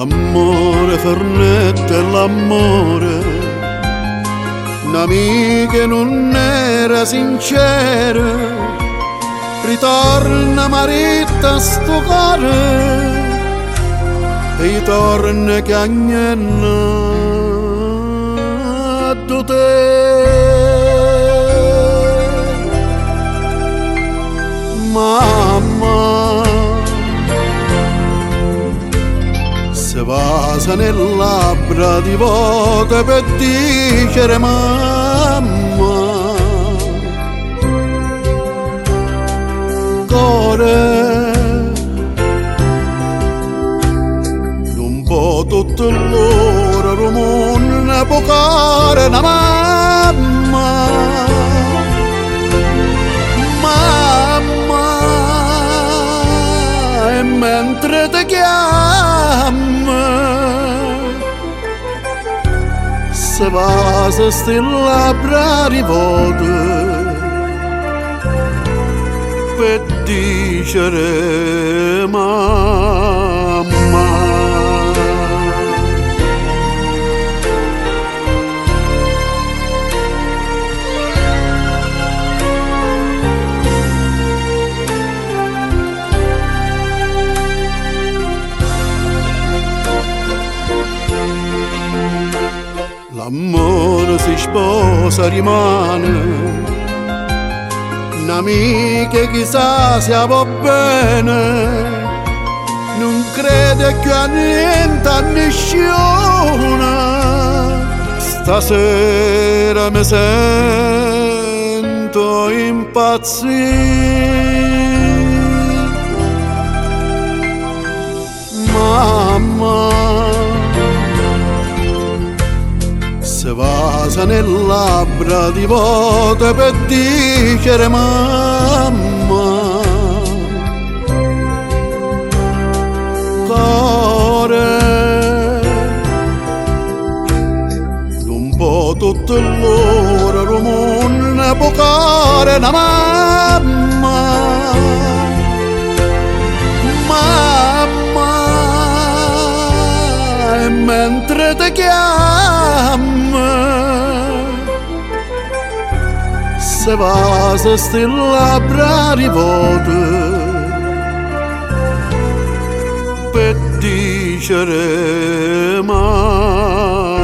L'amore Fernette, l'amore, un'amica non era sincera, ritorna Maritta a sto cuore e torna cagnenna da te. Mamma se vasa nel labbra di volte per dicere mamma, cuore non può tutto l'ora rumore può care una mamma, mamma, e mentre ti chiama se vasa sti labbra di volte per dicere mamma. L'amore si sposa rimane, un'amica chissà se va bene, non crede più a niente, a nessuno. Stasera mi sento impazzire, mamma se vasa nel labbra di volte per dicere mamma, cuore non può tutto l'ora rumore può care una mamma, mamma, e mentre ti chiama se vasa sti labbra di volte per dicere mamma.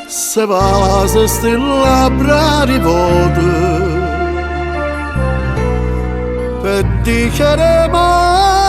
Se vasa sti labbra di volte per dicere mamma.